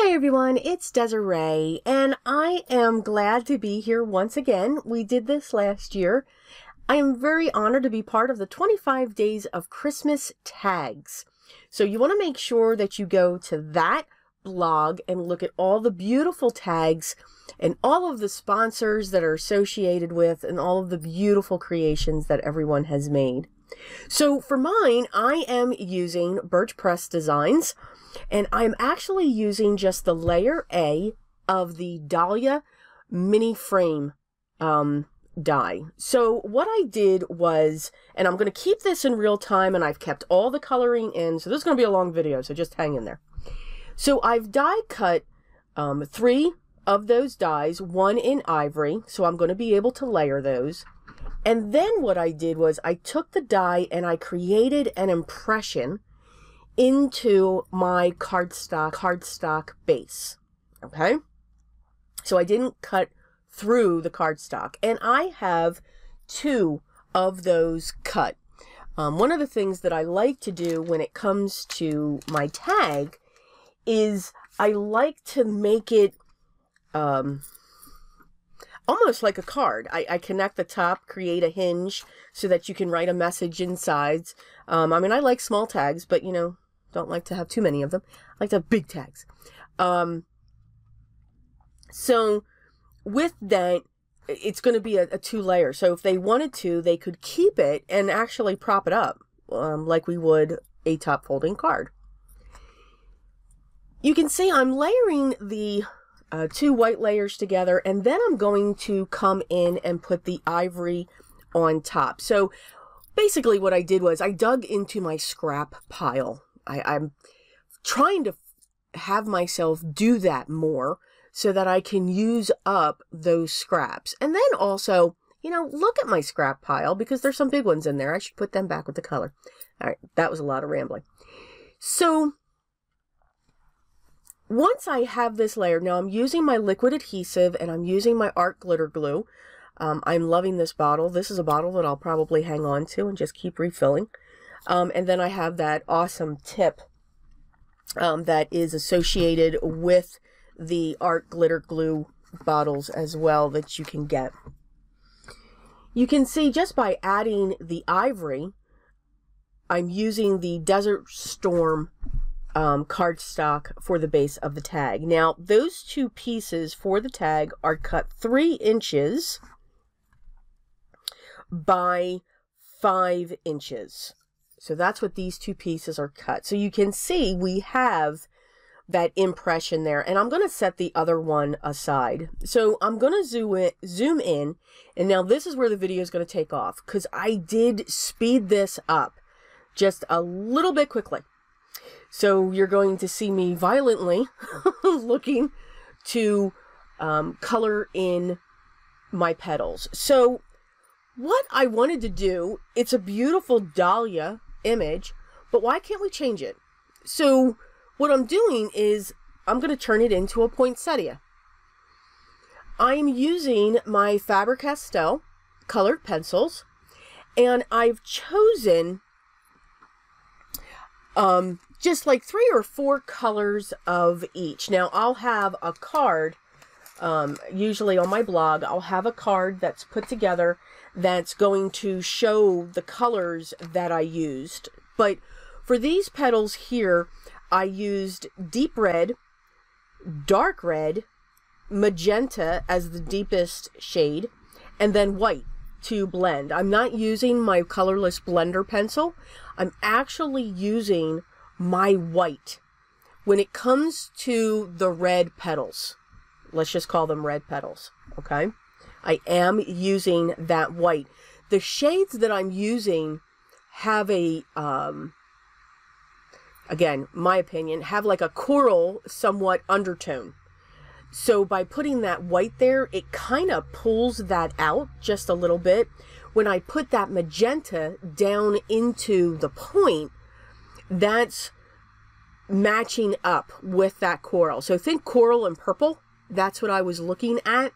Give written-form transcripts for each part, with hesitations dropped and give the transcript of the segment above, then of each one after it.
Hi everyone, it's Desiree, and I am glad to be here once again. We did this last year. I am very honored to be part of the 25 Days of Christmas tags. So you want to make sure that you go to that blog and look at all the beautiful tags and all of the sponsors that are associated with and all of the beautiful creations that everyone has made. So for mine, I am using Birch Press Designs, and I'm actually using just the layer A of the Dahlia mini frame die. So what I did was, and I'm going to keep this in real time, and I've kept all the coloring in, so this is going to be a long video, so just hang in there. So I've die cut 3 of those dies, 1 in ivory, so I'm going to be able to layer those. And then what I did was I took the die and I created an impression into my cardstock base. Okay? So I didn't cut through the cardstock. And I have 2 of those cut. One of the things that I like to do when it comes to my tag is I like to make it almost like a card. I connect the top, create a hinge so that you can write a message inside. I mean, I like small tags, but, you know, don't like to have too many of them. I like to have big tags. So with that, it's going to be a 2-layer. So if they wanted to, they could keep it and actually prop it up like we would a top folding card. You can see I'm layering the 2 white layers together, and then I'm going to come in and put the ivory on top. So basically what I did was I dug into my scrap pile. I'm trying to have myself do that more so that I can use up those scraps. And then also, you know, look at my scrap pile because there's some big ones in there. I should put them back with the color. All right, that was a lot of rambling. So once I have this layer, now I'm using my liquid adhesive and I'm using my art glitter glue. I'm loving this bottle. This is a bottle that I'll probably hang on to and just keep refilling. And then I have that awesome tip that is associated with the art glitter glue bottles as well that you can get. You can see just by adding the ivory, I'm using the Desert Storm cardstock for the base of the tag. Now, those 2 pieces for the tag are cut 3 inches by 5 inches. So that's what these 2 pieces are cut. So you can see we have that impression there. And I'm going to set the other one aside. So I'm going to zoom in. And now this is where the video is going to take off, because I did speed this up just a little bit quickly. So you're going to see me violently looking to color in my petals. So what I wanted to do, it's a beautiful Dahlia image, but why can't we change it? So what I'm doing is I'm going to turn it into a poinsettia. I'm using my Faber-Castell colored pencils, and I've chosen just like 3 or 4 colors of each. Now I'll have a card, usually on my blog, I'll have a card that's put together that's going to show the colors that I used. But for these petals here, I used deep red, dark red, magenta as the deepest shade, and then white to blend. I'm not using my colorless blender pencil. I'm actually using my white when it comes to the red petals. Let's just call them red petals, okay? I am using that white. The shades that I'm using have a, again, my opinion, have like a coral somewhat undertone. So by putting that white there, it kind of pulls that out just a little bit. When I put that magenta down into the point, that's matching up with that coral. So think coral and purple. That's what I was looking at.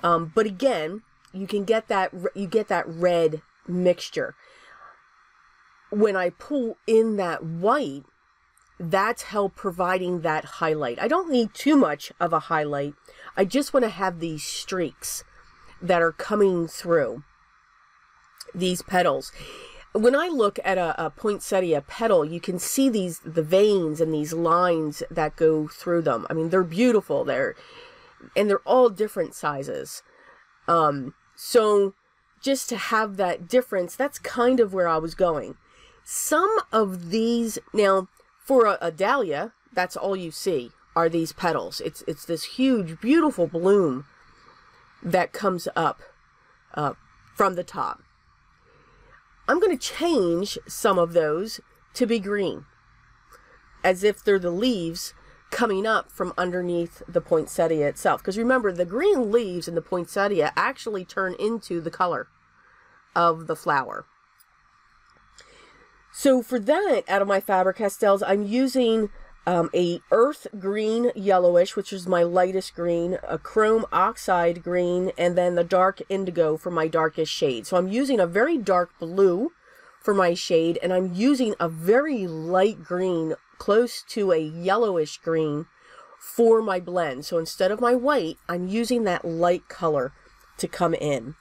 But again, you can get that, you get that red mixture. When I pull in that white, that's how providing that highlight. I don't need too much of a highlight. I just want to have these streaks that are coming through these petals. When I look at a poinsettia petal, you can see the veins and these lines that go through them. I mean, they're beautiful. They're all different sizes. So just to have that difference, that's kind of where I was going. Some of these, now for a dahlia, that's all you see are these petals. It's this huge, beautiful bloom that comes up from the top. I'm going to change some of those to be green, as if they're the leaves coming up from underneath the poinsettia itself. Because remember, the green leaves in the poinsettia actually turn into the color of the flower. So for that, out of my Faber-Castells, I'm using a earth green yellowish, which is my lightest green, a chrome oxide green, and then the dark indigo for my darkest shade. So I'm using a very dark blue for my shade, and I'm using a very light green, close to a yellowish green, for my blend. So instead of my white, I'm using that light color to come in.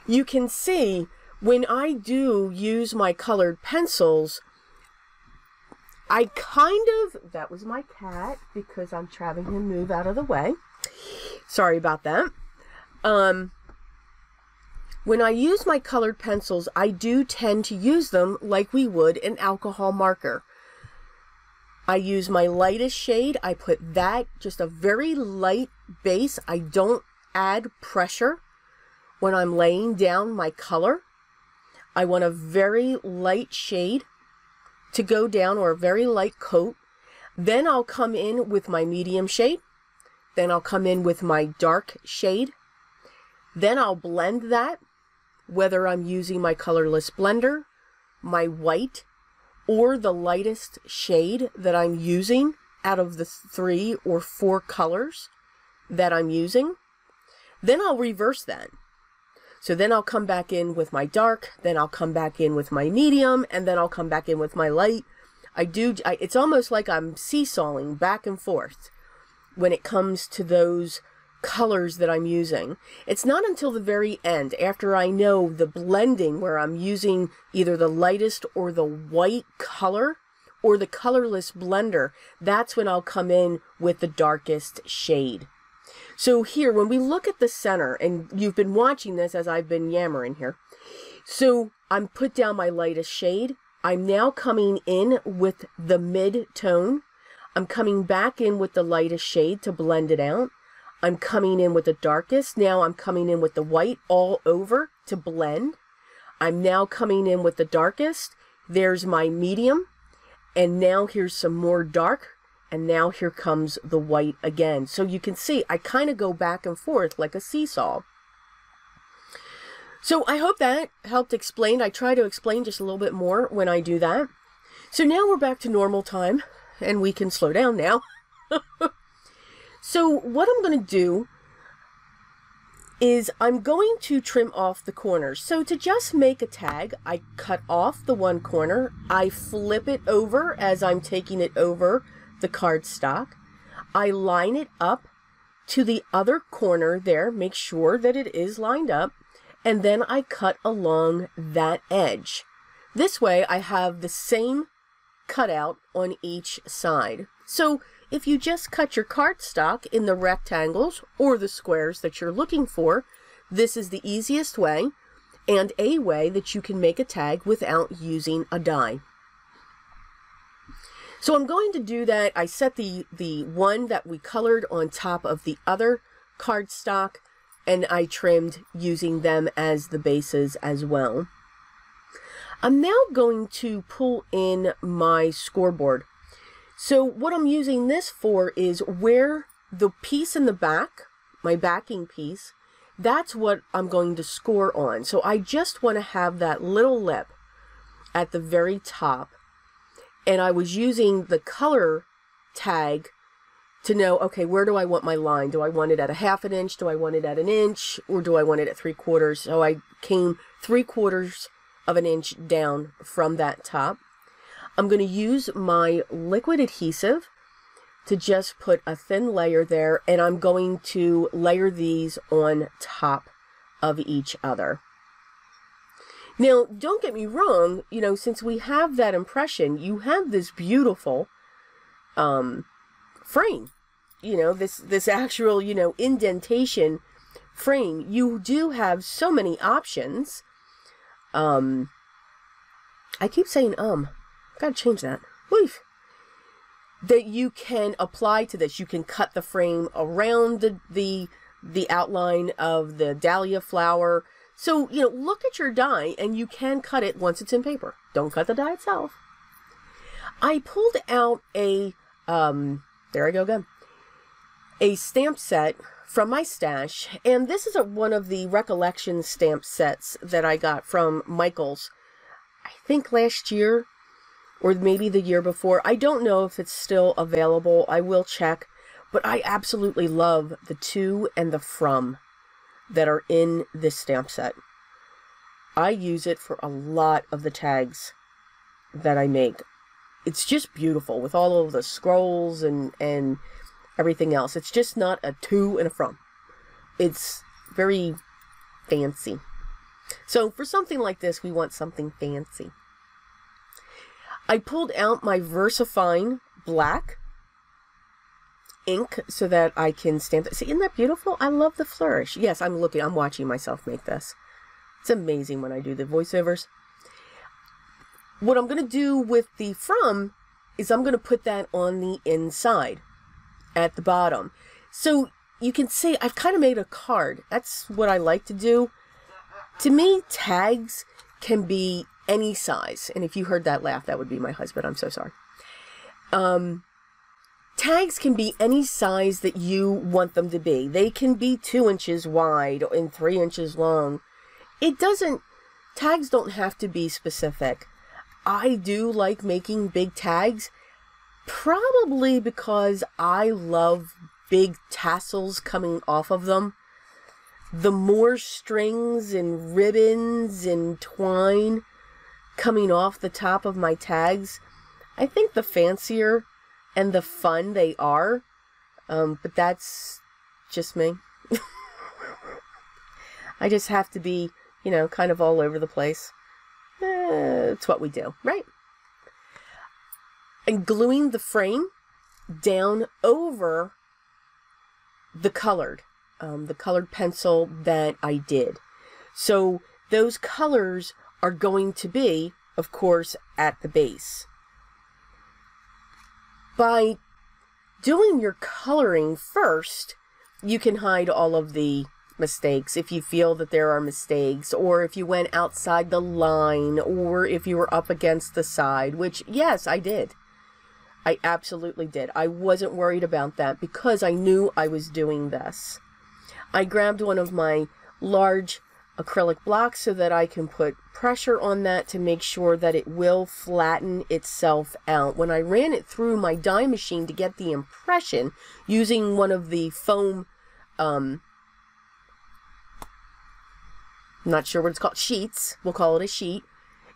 You can see when I do use my colored pencils, I kind of, that was my cat, because I'm having him move out of the way. Sorry about that. When I use my colored pencils, I do tend to use them like we would an alcohol marker. I use my lightest shade. I put that, just a very light base. I don't add pressure when I'm laying down my color. I want a very light shade to go down, or a very light coat. Then I'll come in with my medium shade. Then I'll come in with my dark shade. Then I'll blend that, whether I'm using my colorless blender, my white, or the lightest shade that I'm using out of the 3 or 4 colors that I'm using. Then I'll reverse that. So then I'll come back in with my dark, then I'll come back in with my medium, and then I'll come back in with my light. It's almost like I'm seesawing back and forth when it comes to those colors that I'm using. It's not until the very end, after I know the blending, where I'm using either the lightest or the white color or the colorless blender, that's when I'll come in with the darkest shade. So here, when we look at the center, and you've been watching this as I've been yammering here. So I'm put down my lightest shade. I'm now coming in with the mid-tone. I'm coming back in with the lightest shade to blend it out. I'm coming in with the darkest. Now I'm coming in with the white all over to blend. I'm now coming in with the darkest. There's my medium. And now here's some more dark. And now here comes the white again. So you can see I kind of go back and forth like a seesaw. So I hope that helped explain. I try to explain just a little bit more when I do that. So now we're back to normal time, and we can slow down now. So what I'm going to do is I'm going to trim off the corners. So to just make a tag, I cut off the one corner. I flip it over as I'm taking it over the cardstock. I line it up to the other corner there, make sure that it is lined up, and then I cut along that edge. This way I have the same cutout on each side. So if you just cut your cardstock in the rectangles or the squares that you're looking for, this is the easiest way, and a way that you can make a tag without using a die. So I'm going to do that. I set the one that we colored on top of the other cardstock, and I trimmed using them as the bases as well. I'm now going to pull in my scoreboard. So what I'm using this for is where the piece in the back, my backing piece, that's what I'm going to score on. So I just want to have that little lip at the very top. And I was using the color tag to know, okay, where do I want my line? Do I want it at a 1/2 inch? Do I want it at 1 inch? Or do I want it at 3/4? So I came 3/4 of an inch down from that top. I'm going to use my liquid adhesive to just put a thin layer there, and I'm going to layer these on top of each other. Now, don't get me wrong, you know, since we have that impression, you have this beautiful frame, you know, this actual, you know, indentation frame. You do have so many options. I keep saying, gotta change that. Weef. That you can apply to this. You can cut the frame around the outline of the dahlia flower. So, you know, look at your die, and you can cut it once it's in paper. Don't cut the die itself. I pulled out a, there I go again, a stamp set from my stash, and this is one of the recollection stamp sets that I got from Michael's, I think last year, or maybe the year before. I don't know if it's still available. I will check. But I absolutely love the to and the from that are in this stamp set. I use it for a lot of the tags that I make. It's just beautiful with all of the scrolls and everything else. It's just not a to and a from. It's very fancy. So for something like this, we want something fancy. I pulled out my VersaFine black ink so that I can stamp it. See, isn't that beautiful? I love the flourish. Yes, I'm watching myself make this. It's amazing when I do the voiceovers. What I'm going to do with the from is I'm going to put that on the inside at the bottom. So you can see I've kind of made a card. That's what I like to do. To me, tags can be any size. And if you heard that laugh, that would be my husband. I'm so sorry. Tags can be any size that you want them to be. They can be 2 inches wide and 3 inches long. Tags don't have to be specific. I do like making big tags, probably because I love big tassels coming off of them. The more strings and ribbons and twine coming off the top of my tags, I think the fancier and the fun they are. But that's just me. I just have to be, you know, kind of all over the place. It's what we do, right? And gluing the frame down over the colored pencil that I did. So those colors are going to be, of course, at the base. By doing your coloring first, you can hide all of the mistakes if you feel that there are mistakes, or if you went outside the line, or if you were up against the side, which, yes, I did. I absolutely did. I wasn't worried about that because I knew I was doing this. I grabbed one of my large acrylic blocks so that I can put pressure on that to make sure that it will flatten itself out. When I ran it through my die machine to get the impression using one of the foam, I'm not sure what it's called, sheets, we'll call it a sheet,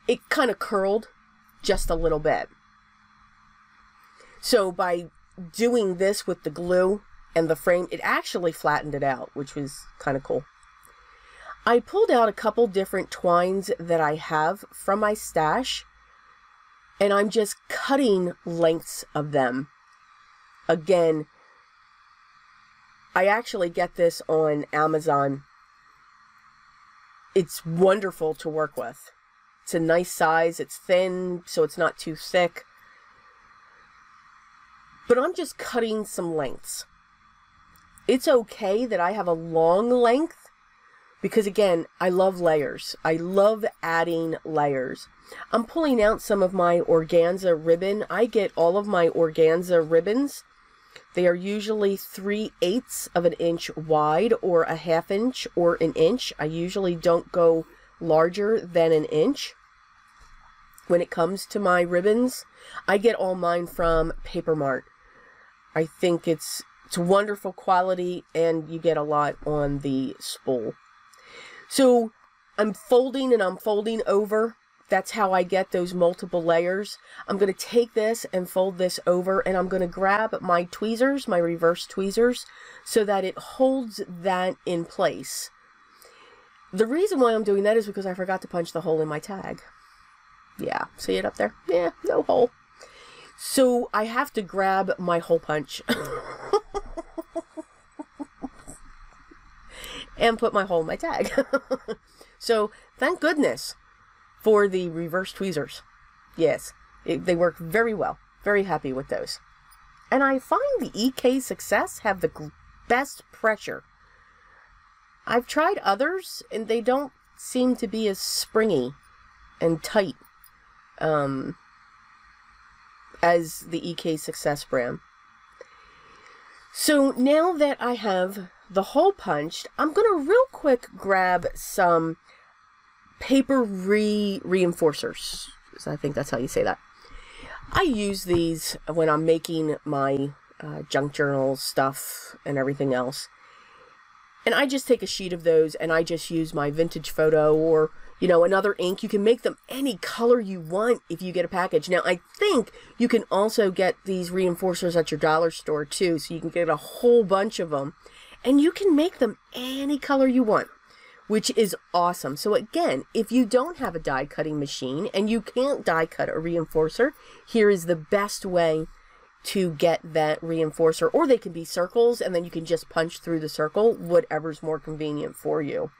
it kind of curled just a little bit. So by doing this with the glue and the frame, it actually flattened it out, which was kind of cool. I pulled out a couple different twines that I have from my stash, and I'm just cutting lengths of them. Again, I actually get this on Amazon. It's wonderful to work with. It's a nice size. It's thin, so it's not too thick. But I'm just cutting some lengths. It's okay that I have a long length because, again, I love layers. I love adding layers. I'm pulling out some of my organza ribbon. I get all of my organza ribbons. They are usually 3/8 of an inch wide, or a 1/2 inch, or an inch. I usually don't go larger than an inch. When it comes to my ribbons, I get all mine from Paper Mart. I think it's wonderful quality, and you get a lot on the spool. So I'm folding and I'm folding over That's how I get those multiple layers. I'm going to take this and fold this over, and I'm going to grab my tweezers, my reverse tweezers, so that it holds that in place. The reason why I'm doing that is because I forgot to punch the hole in my tag. Yeah, see it up there? Yeah, no hole. So I have to grab my hole punch and put my hole in my tag. So thank goodness for the reverse tweezers. Yes, they work very well. Very happy with those. And I find the EK Success have the best pressure. I've tried others and they don't seem to be as springy and tight as the EK Success brand. So now that I have the hole punched, I'm going to real quick grab some paper reinforcers. I think that's how you say that. I use these when I'm making my junk journal stuff and everything else. And I just take a sheet of those and I just use my vintage photo or, you know, another ink. You can make them any color you want if you get a package. Now, I think you can also get these reinforcers at your dollar store too. So you can get a whole bunch of them. And you can make them any color you want, which is awesome. So again, if you don't have a die cutting machine and you can't die cut a reinforcer, here is the best way to get that reinforcer. Or they can be circles and then you can just punch through the circle, whatever's more convenient for you.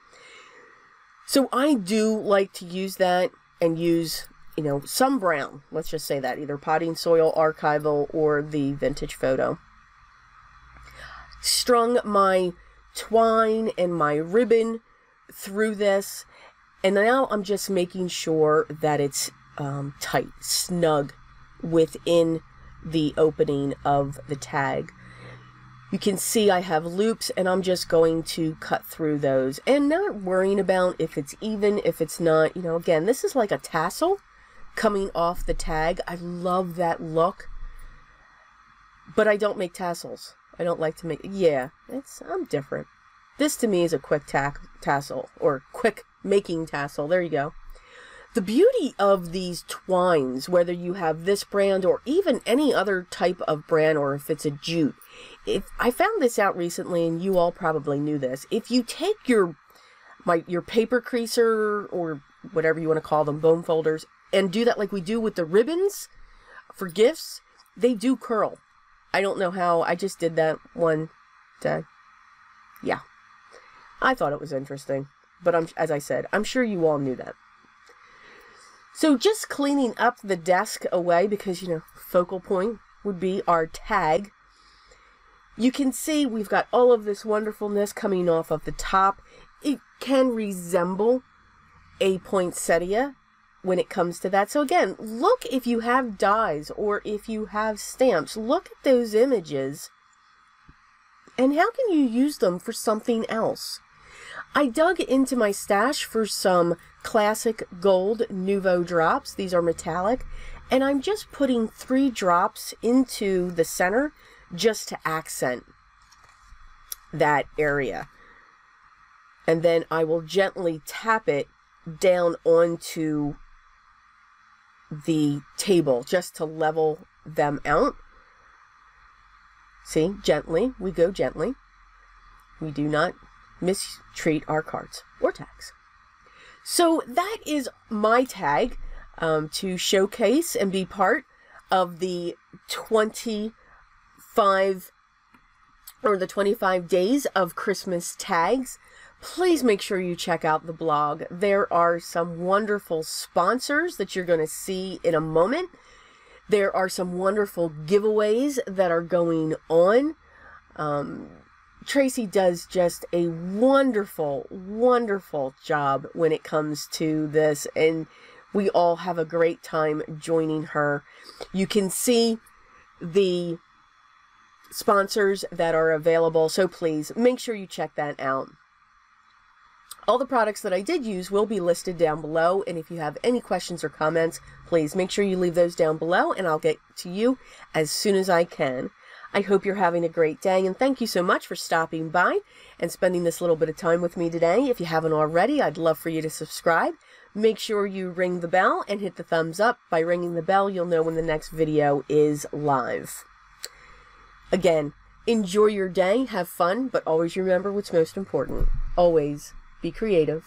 So I do like to use that and use, you know, some brown. Let's just say that, either potting soil, archival, or the vintage photo. Strung my twine and my ribbon through this, and now I'm just making sure that it's tight, snug within the opening of the tag. You can see I have loops and I'm just going to cut through those and not worrying about if it's even, if it's not. You know, again, this is like a tassel coming off the tag. I love that look, but I don't make tassels. I don't like to make, yeah, I'm different. This to me is a quick tassel, or quick making tassel. There you go. The beauty of these twines, whether you have this brand or even any other type of brand, or if it's a jute, I found this out recently, and you all probably knew this. If you take your paper creaser, or whatever you want to call them, bone folders, and do that like we do with the ribbons for gifts, they do curl. I don't know how. I just did that one day. Yeah. I thought it was interesting. But as I said, I'm sure you all knew that. So just cleaning up the desk away, because, you know, focal point would be our tag. You can see we've got all of this wonderfulness coming off of the top. It can resemble a poinsettia when it comes to that. So again, look, if you have dies or if you have stamps, look at those images and how can you use them for something else? I dug into my stash for some classic gold Nouveau drops. These are metallic, and I'm just putting 3 drops into the center just to accent that area. And then I will gently tap it down onto the table just to level them out. See, gently, we go gently. We do not mistreat our cards or tags. So that is my tag to showcase and be part of the 25 days of Christmas tags. Please make sure you check out the blog. There are some wonderful sponsors that you're going to see in a moment. There are some wonderful giveaways that are going on. Tracy does just a wonderful, wonderful job when it comes to this, and we all have a great time joining her. You can see the sponsors that are available, so please make sure you check that out. All the products that I did use will be listed down below, and if you have any questions or comments, please make sure you leave those down below, and I'll get to you as soon as I can. I hope you're having a great day, and thank you so much for stopping by and spending this little bit of time with me today. If you haven't already, I'd love for you to subscribe. Make sure you ring the bell and hit the thumbs up. By ringing the bell, you'll know when the next video is live. Again, enjoy your day, have fun, but always remember what's most important. Always be creative.